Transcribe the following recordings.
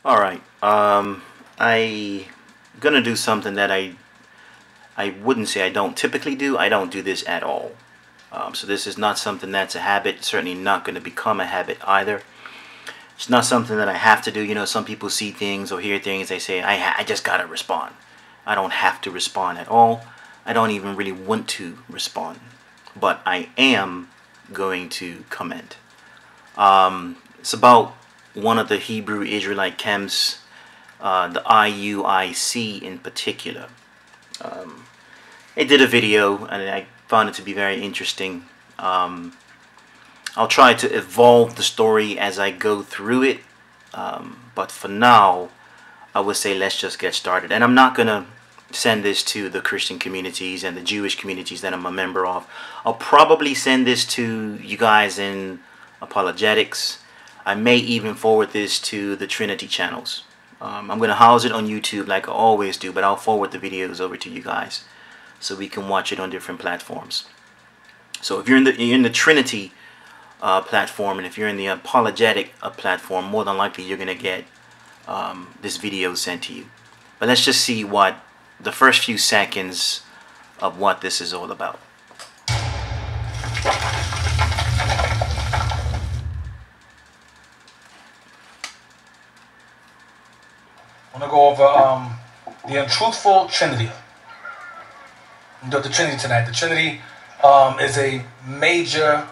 Alright, I gonna do something that I wouldn't say I don't typically do. I don't do this at all. So this is not something that's a habit, certainly not going to become a habit either. It's not something that I have to do. You know, some people see things or hear things, they say, I just gotta respond. I don't have to respond at all. I don't even really want to respond. But I am going to comment. It's about one of the Hebrew Israelite camps, the IUIC in particular. They did a video and I found it to be very interesting. I'll try to evolve the story as I go through it, but for now I would say let's just get started. And I'm not gonna send this to the Christian communities and the Jewish communities that I'm a member of. I'll probably send this to you guys in apologetics. I may even forward this to the Trinity channels. I'm gonna house it on YouTube like I always do, but I'll forward the videos over to you guys so we can watch it on different platforms. So if you're in the Trinity platform, and if you're in the apologetic platform, more than likely you're gonna get this video sent to you. But let's just see what the first few seconds of what this is all about. I'm gonna go over the untruthful Trinity. I'm doing the Trinity tonight. The Trinity is a major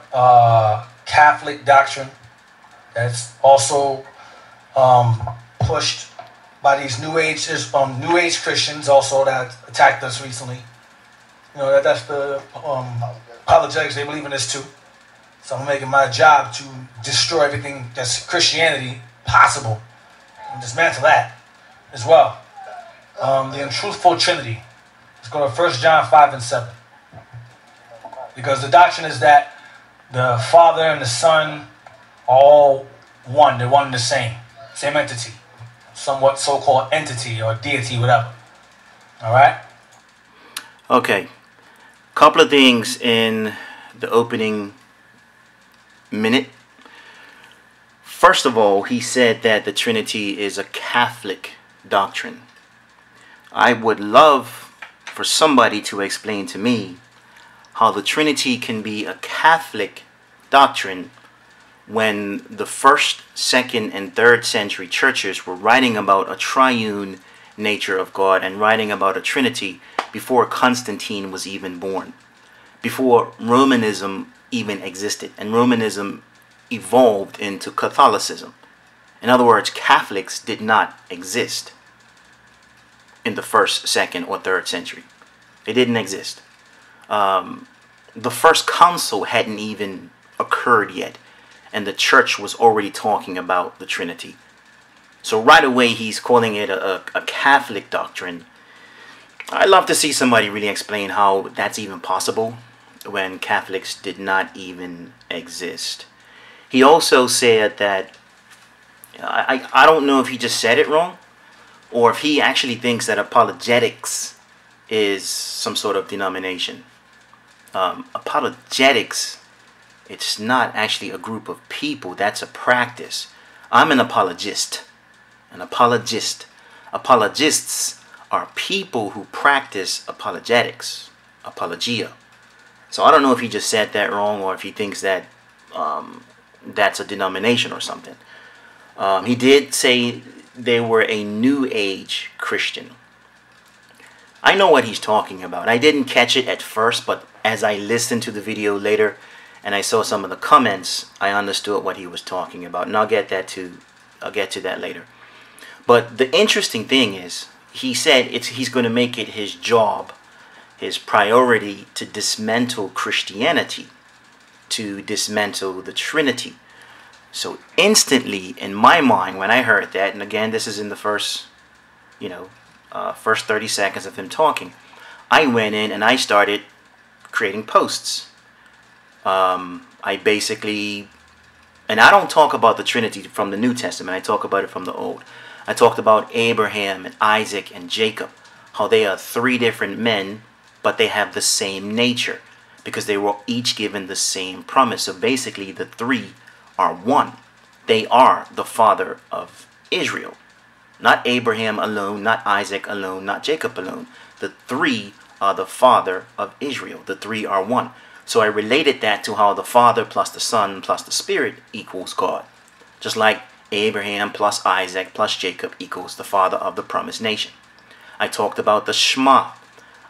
Catholic doctrine that's also pushed by these New Age Christians also that attacked us recently. You know, that's the apologetics. They believe in this too. So I'm making my job to destroy everything that's Christianity possible and dismantle that as well. The untruthful Trinity. Let's go to 1 John 5 and 7. Because the doctrine is that the Father and the Son are all one. They're one and the same. Same entity. Somewhat so-called entity or deity, whatever. Alright? Okay. Couple of things in the opening minute. First of all, he said that the Trinity is a Catholic doctrine. I would love for somebody to explain to me how the Trinity can be a Catholic doctrine when the 1st, 2nd, and 3rd century churches were writing about a triune nature of God and writing about a Trinity before Constantine was even born, before Romanism even existed, and Romanism evolved into Catholicism. In other words, Catholics did not exist in the 1st, 2nd, or 3rd century. They didn't exist. The first council hadn't even occurred yet, and the church was already talking about the Trinity. So right away he's calling it a Catholic doctrine. I'd love to see somebody really explain how that's even possible when Catholics did not even exist. He also said that, I don't know if he just said it wrong, or if he actually thinks that apologetics is some sort of denomination. Apologetics, it's not actually a group of people, that's a practice. I'm an apologist. An apologist. Apologists are people who practice apologetics, apologia. So I don't know if he just said that wrong or if he thinks that that's a denomination or something. He did say they were a New Age Christian. I know what he's talking about. I didn't catch it at first, but as I listened to the video later and I saw some of the comments, I understood what he was talking about, and I'll get to that later. But the interesting thing is, he said he's going to make it his job, his priority, to dismantle Christianity, to dismantle the Trinity. So instantly, in my mind, when I heard that, and again, this is in the first 30 seconds of him talking, I went in and I started creating posts. I basically, and I don't talk about the Trinity from the New Testament, I talk about it from the Old. I talked about Abraham and Isaac and Jacob, how they are 3 different men, but they have the same nature because they were each given the same promise. So basically the 3 are one. They are the father of Israel. Not Abraham alone, not Isaac alone, not Jacob alone. The three are the Father of Israel. The three are one. So I related that to how the Father plus the Son plus the Spirit equals God. Just like Abraham plus Isaac plus Jacob equals the father of the promised nation. I talked about the Shema.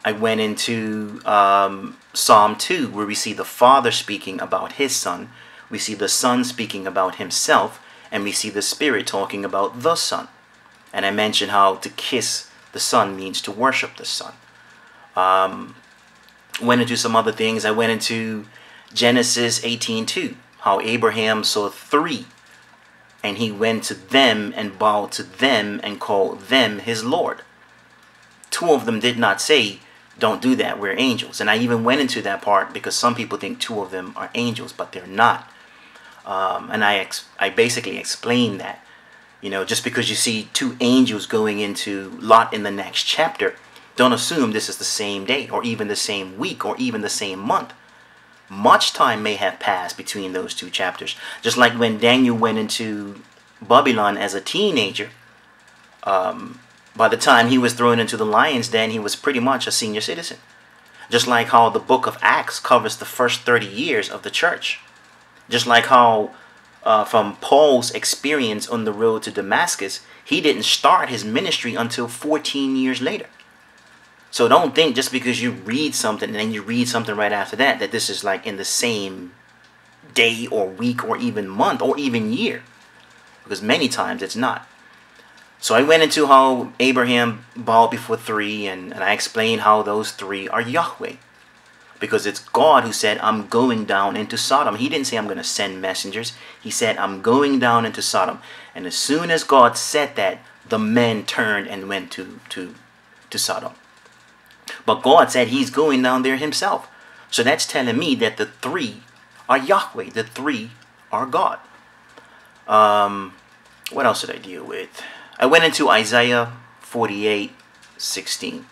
I went into Psalm 2, where we see the Father speaking about his Son. We see the Son speaking about himself. And we see the Spirit talking about the Son. And I mentioned how to kiss the Son means to worship the Son. Went into some other things. I went into Genesis 18:2, how Abraham saw three. And he went to them and bowed to them and called them his Lord. Two of them did not say, don't do that, we're angels. And I even went into that part because some people think two of them are angels, but they're not. And I basically explained that. You know, just because you see two angels going into Lot in the next chapter, don't assume this is the same day or even the same week or even the same month. Much time may have passed between those two chapters. Just like when Daniel went into Babylon as a teenager, by the time he was thrown into the lion's den, he was pretty much a senior citizen. Just like how the book of Acts covers the first 30 years of the church. Just like how from Paul's experience on the road to Damascus, he didn't start his ministry until 14 years later. So don't think just because you read something and then you read something right after that, that this is like in the same day or week or even month or even year. Because many times it's not. So I went into how Abraham bowed before three, and I explained how those three are Yahweh. Because it's God who said, I'm going down into Sodom. He didn't say I'm going to send messengers. He said, I'm going down into Sodom. And as soon as God said that, the men turned and went to Sodom. But God said he's going down there himself. So that's telling me that the three are Yahweh. The three are God. What else did I deal with? I went into Isaiah 48:16,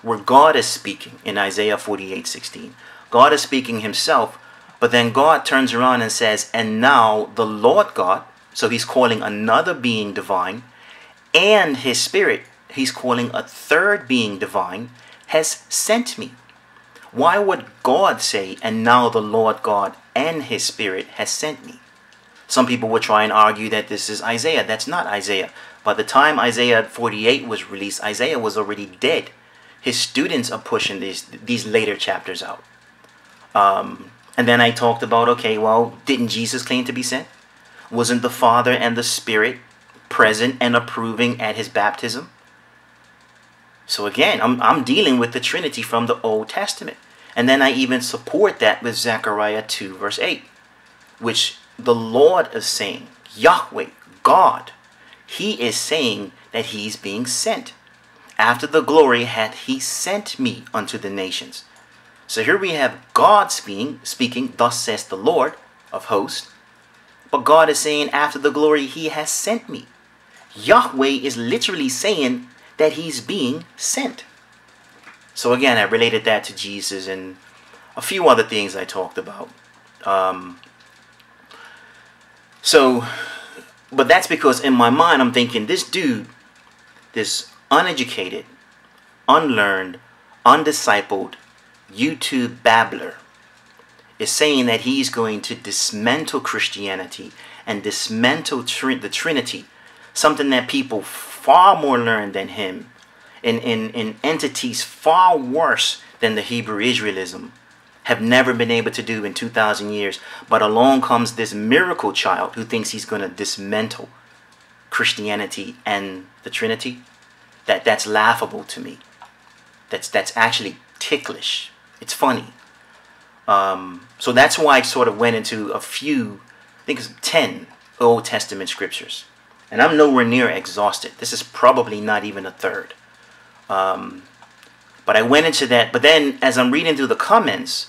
where God is speaking in Isaiah 48:16. God is speaking himself, but then God turns around and says, and now the Lord God, so he's calling another being divine, and his Spirit, he's calling a third being divine, has sent me. Why would God say, and now the Lord God and his Spirit has sent me? Some people would try and argue that this is Isaiah. That's not Isaiah. By the time Isaiah 48 was released, Isaiah was already dead. His students are pushing these later chapters out. And then I talked about, okay, well, didn't Jesus claim to be sent? Wasn't the Father and the Spirit present and approving at his baptism? So again, I'm dealing with the Trinity from the Old Testament. And then I even support that with Zechariah 2 verse 8, which the Lord is saying, Yahweh, God, he is saying that he's being sent. After the glory hath he sent me unto the nations. So here we have God speaking, thus says the Lord of hosts. But God is saying after the glory he has sent me. Yahweh is literally saying that he's being sent. So again, I related that to Jesus and a few other things I talked about. But that's because in my mind I'm thinking this dude, this uneducated, unlearned, undiscipled YouTube babbler is saying that he's going to dismantle Christianity and dismantle the Trinity, something that people far more learned than him, in entities far worse than the Hebrew Israelism, have never been able to do in 2,000 years. But along comes this miracle child who thinks he's going to dismantle Christianity and the Trinity. That's laughable to me. That's actually ticklish. It's funny. So that's why I sort of went into a few, I think it's 10 Old Testament scriptures. And I'm nowhere near exhausted. This is probably not even a third. But I went into that. But then as I'm reading through the comments,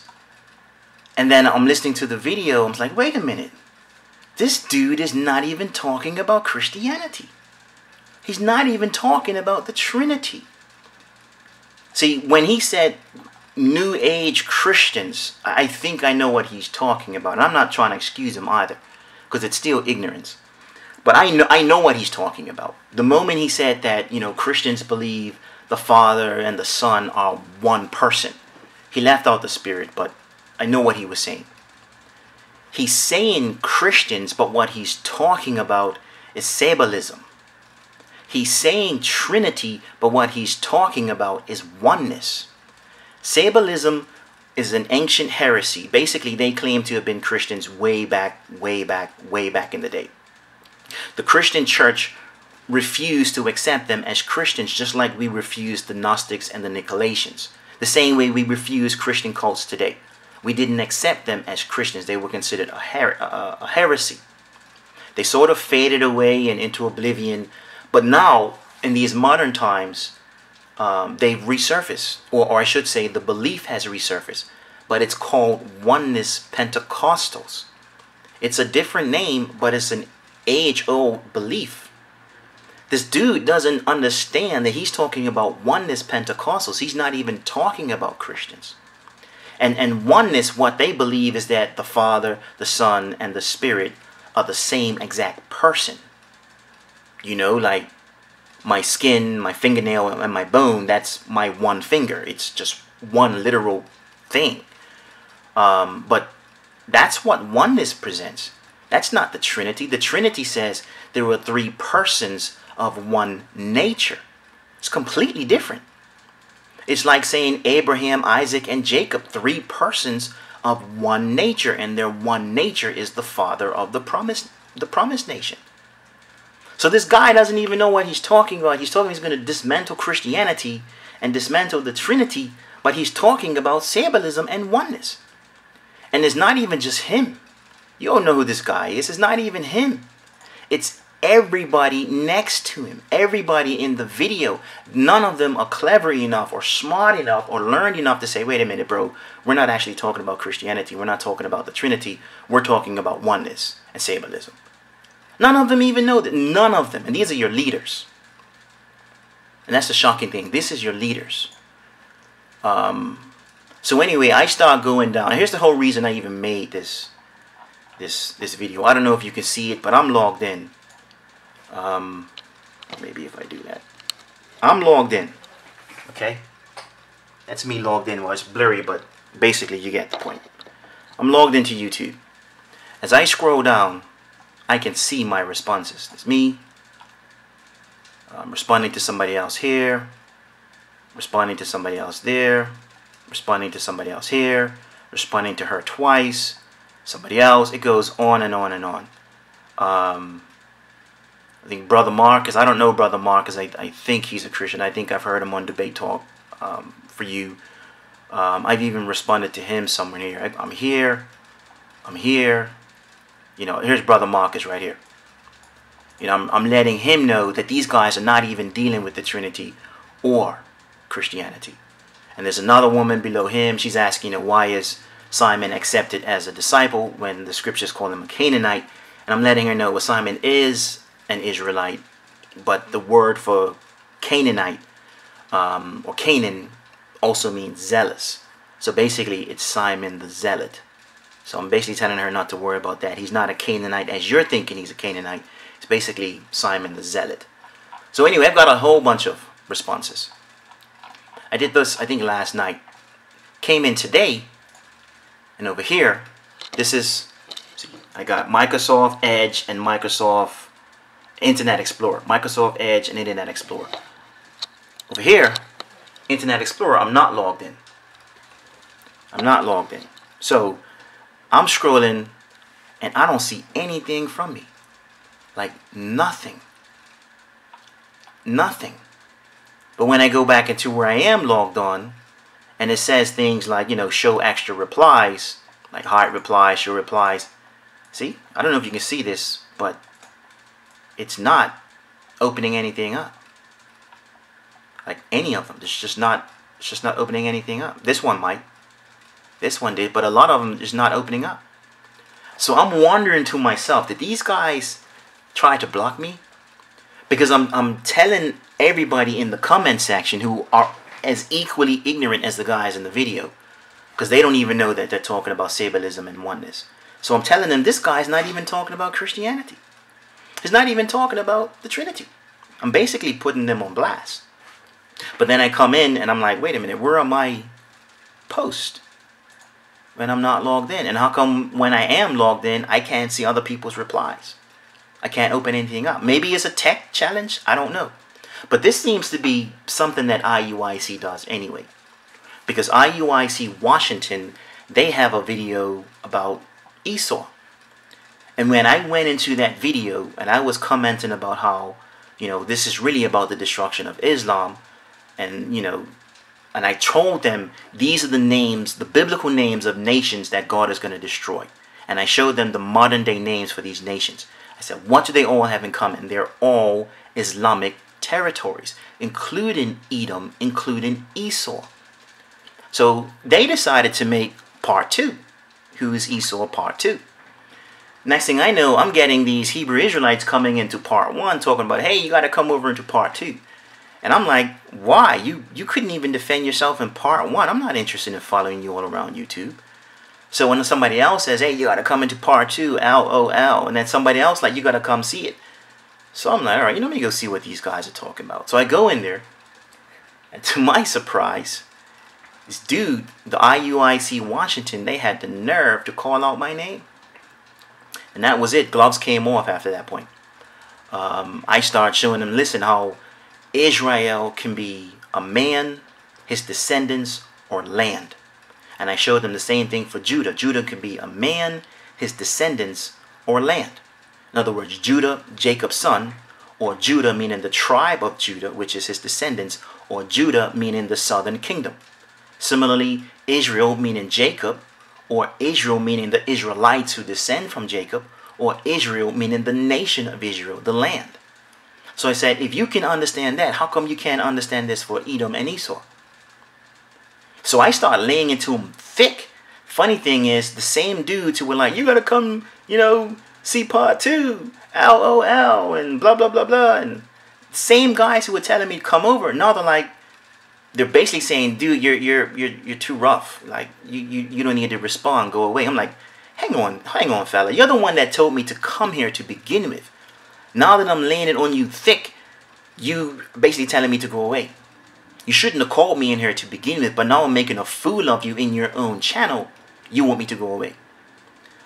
and then I'm listening to the video, I'm like, wait a minute. This dude is not even talking about Christianity. He's not even talking about the Trinity. See, when he said New Age Christians, I think I know what he's talking about. I'm not trying to excuse him either, because it's still ignorance. But I know what he's talking about. The moment he said that, you know, Christians believe the Father and the Son are one person, he left out the Spirit, but I know what he was saying. He's saying Christians, but what he's talking about is Sabellism. He's saying Trinity, but what he's talking about is oneness. Sabellism is an ancient heresy. Basically, they claim to have been Christians way back in the day. The Christian church refused to accept them as Christians, just like we refused the Gnostics and the Nicolaitans. The same way we refuse Christian cults today. We didn't accept them as Christians. They were considered a heresy. They sort of faded away and into oblivion. But now, in these modern times, they've resurfaced. Or I should say, the belief has resurfaced. But it's called Oneness Pentecostals. It's a different name, but it's an age-old belief. This dude doesn't understand that he's talking about Oneness Pentecostals. He's not even talking about Christians. And oneness, what they believe is that the Father, the Son, and the Spirit are the same exact person. You know, like my skin, my fingernail, and my bone, that's my one finger. It's just one literal thing. But that's what oneness presents. That's not the Trinity. The Trinity says there were three persons of one nature. It's completely different. It's like saying Abraham, Isaac, and Jacob, three persons of one nature, and their one nature is the father of the promised nation. So this guy doesn't even know what he's talking about. He's going to dismantle Christianity and dismantle the Trinity, but he's talking about Sabellism and oneness. And it's not even just him. You all know who this guy is. It's not even him. It's everybody next to him. Everybody in the video. None of them are clever enough or smart enough or learned enough to say, wait a minute, bro. We're not actually talking about Christianity. We're not talking about the Trinity. We're talking about oneness and Sabellism. None of them even know that. None of them. And these are your leaders. And that's the shocking thing. This is your leaders. So anyway, I start going down. Here's the whole reason I even made this video. I don't know if you can see it, but I'm logged in. Maybe if I do that. I'm logged in. Okay? That's me logged in. Well, it's blurry, but basically you get the point. I'm logged into YouTube. As I scroll down, I can see my responses. It's me. I'm responding to somebody else here. Responding to somebody else there. Responding to somebody else here. Responding to her twice. Somebody else. It goes on and on and on. I think Brother Marcus. I don't know Brother Marcus. I think he's a Christian. I think I've heard him on Debate Talk for You. I've even responded to him somewhere here. I'm here. I'm here. You know, here's Brother Marcus right here. You know, I'm letting him know that these guys are not even dealing with the Trinity or Christianity. And there's another woman below him. She's asking, you know, why is Simon accepted as a disciple when the scriptures call him a Canaanite? And I'm letting her know, well, Simon is an Israelite, but the word for Canaanite or Canaan also means zealous. So basically, it's Simon the Zealot. So I'm basically telling her not to worry about that. He's not a Canaanite as you're thinking he's a Canaanite. It's basically Simon the Zealot. So anyway, I've got a whole bunch of responses. I did this, I think, last night. Came in today, and over here, this is, see, I got Microsoft Edge and Microsoft Internet Explorer. Microsoft Edge and Internet Explorer. Over here, Internet Explorer, I'm not logged in. I'm not logged in. So, I'm scrolling, and I don't see anything from me. Like, nothing. Nothing. But when I go back into where I am logged on, and it says things like, you know, show extra replies, like heart replies, show replies. See? I don't know if you can see this, but it's not opening anything up. Like any of them. It's just not opening anything up. This one might. This one did, but a lot of them is not opening up. So I'm wondering to myself, did these guys try to block me? Because I'm telling everybody in the comment section who are as equally ignorant as the guys in the video, because they don't even know that they're talking about Sabellism and oneness. So I'm telling them this guy's not even talking about Christianity. It's not even talking about the Trinity. I'm basically putting them on blast. But then I come in and I'm like, wait a minute, where are my posts when I'm not logged in? And how come when I am logged in, I can't see other people's replies? I can't open anything up. Maybe it's a tech challenge. I don't know. But this seems to be something that IUIC does anyway. Because IUIC Washington, they have a video about Esau. And when I went into that video and I was commenting about how, this is really about the destruction of Islam, and, and I told them these are the names, the biblical names of nations that God is going to destroy. And I showed them the modern day names for these nations. I said, what do they all have in common? They're all Islamic territories, including Edom, including Esau. So they decided to make part 2. Who is Esau part 2? Next thing I know, I'm getting these Hebrew Israelites coming into part 1 talking about, hey, you got to come over into part 2. And I'm like, why? You couldn't even defend yourself in part 1. I'm not interested in following you all around YouTube. So when somebody else says, hey, you got to come into part 2, LOL, and then somebody else like, you got to come see it. So I'm like, all right, let me go see what these guys are talking about. So I go in there, and to my surprise, this dude, the IUIC Washington, they had the nerve to call out my name. And that was it. Gloves came off after that point. I started showing them, listen, how Israel can be a man, his descendants, or land. And I showed them the same thing for Judah. Judah can be a man, his descendants, or land. In other words, Judah, Jacob's son, or Judah meaning the tribe of Judah, which is his descendants, or Judah meaning the southern kingdom. Similarly, Israel meaning Jacob, or Israel meaning the Israelites who descend from Jacob, or Israel meaning the nation of Israel, the land. So I said, if you can understand that, how come you can't understand this for Edom and Esau? So I started laying into them thick. Funny thing is, the same dudes who were like, you got to come, see part 2, LOL, and blah, blah, blah, blah. And same guys who were telling me to come over, now they're basically saying, dude, you're too rough. Like, you don't need to respond, go away. I'm like, hang on, fella. You're the one that told me to come here to begin with. Now that I'm laying it on you thick, you basically telling me to go away. You shouldn't have called me in here to begin with, but now I'm making a fool of you in your own channel. You want me to go away.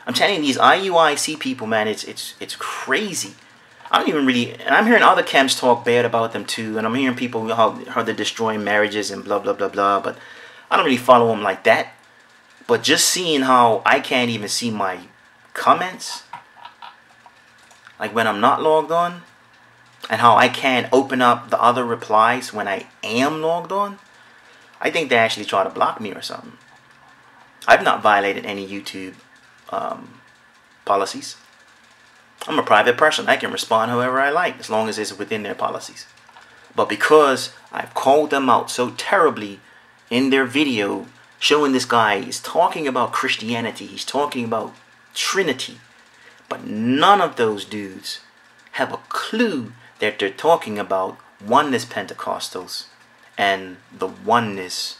I'm telling you, these IUIC people, man, it's crazy. I don't even really, and I'm hearing other camps talk bad about them too, and I'm hearing people how they're destroying marriages and blah, blah, blah, blah, but I don't really follow them like that. But just seeing how I can't even see my comments, like when I'm not logged on, and how I can't open up the other replies when I am logged on, I think they actually try to block me or something. I've not violated any YouTube policies. I'm a private person. I can respond however I like, as long as it's within their policies. But because I've called them out so terribly in their video, showing this guy is talking about Christianity, he's talking about Trinity, but none of those dudes have a clue that they're talking about oneness Pentecostals and the oneness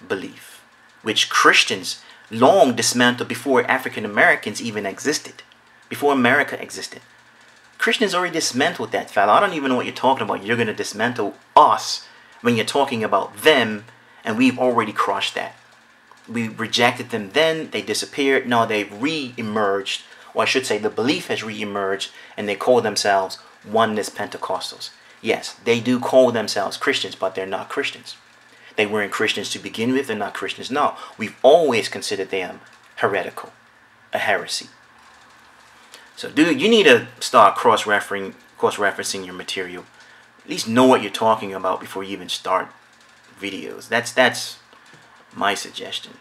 belief, which Christians long dismantled before African Americans even existed, before America existed. Christians already dismantled that, fella. I don't even know what you're talking about. You're going to dismantle us when you're talking about them, and we've already crushed that. We rejected them then, they disappeared, now they've re-emerged, or I should say the belief has re-emerged, and they call themselves oneness Pentecostals. Yes, they do call themselves Christians, but they're not Christians. They weren't Christians to begin with, they're not Christians now. We've always considered them heretical, a heresy. So dude, you need to start cross-referencing your material. At least know what you're talking about before you even start videos. That's my suggestion.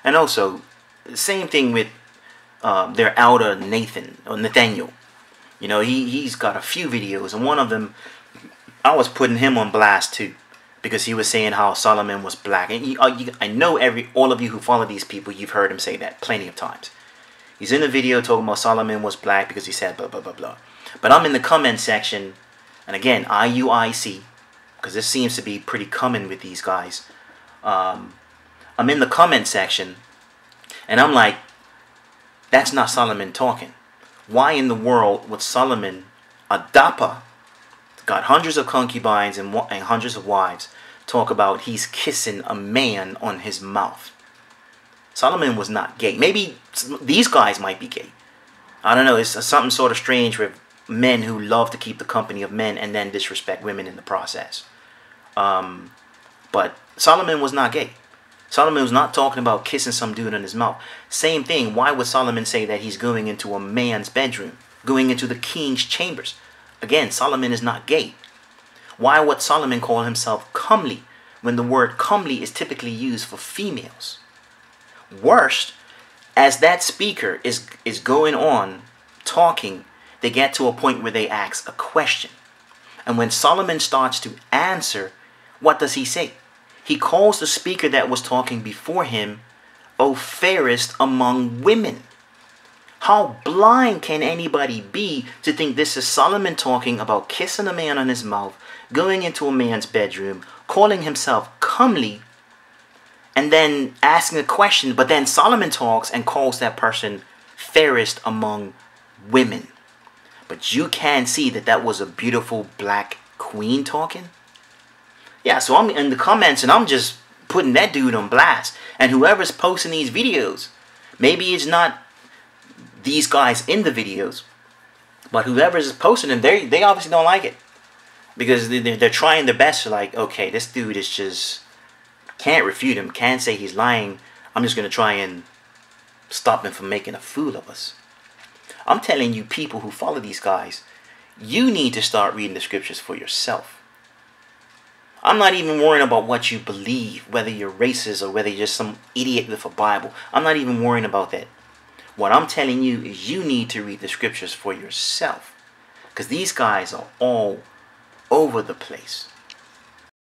And also, same thing with their elder Nathan, or Nathaniel. You know, he's got a few videos, and one of them, I was putting him on blast too, because he was saying how Solomon was black. And I know all of you who follow these people, you've heard him say that plenty of times. He's in the video talking about Solomon was black because he said blah, blah, blah, blah. But I'm in the comment section, and again, IUIC, because this seems to be pretty common with these guys. I'm in the comment section, and I'm like, that's not Solomon talking. Why in the world would Solomon, a dapper, got hundreds of concubines and hundreds of wives, talk about he's kissing a man on his mouth? Solomon was not gay. Maybe these guys might be gay. I don't know. It's something sort of strange with men who love to keep the company of men and then disrespect women in the process. But Solomon was not gay. Solomon was not talking about kissing some dude on his mouth. Same thing. Why would Solomon say that he's going into a man's bedroom, going into the king's chambers? Again, Solomon is not gay. Why would Solomon call himself comely when the word comely is typically used for females? Worst, as that speaker is going on talking, they get to a point where they ask a question. And when Solomon starts to answer, what does he say? He calls the speaker that was talking before him, "O fairest among women." How blind can anybody be to think this is Solomon talking about kissing a man on his mouth, going into a man's bedroom, calling himself comely, and then asking a question, but then Solomon talks and calls that person fairest among women. But you can see that that was a beautiful black queen talking. Yeah, so I'm in the comments and I'm just putting that dude on blast. And whoever's posting these videos, maybe it's not these guys in the videos, but whoever's posting them, they obviously don't like it. Because they're trying their best to like, okay, this dude is just, can't refute him, can't say he's lying. I'm just going to try and stop him from making a fool of us. I'm telling you, people who follow these guys, you need to start reading the scriptures for yourself. I'm not even worrying about what you believe, whether you're racist or whether you're just some idiot with a Bible. I'm not even worrying about that. What I'm telling you is you need to read the scriptures for yourself. Because these guys are all over the place.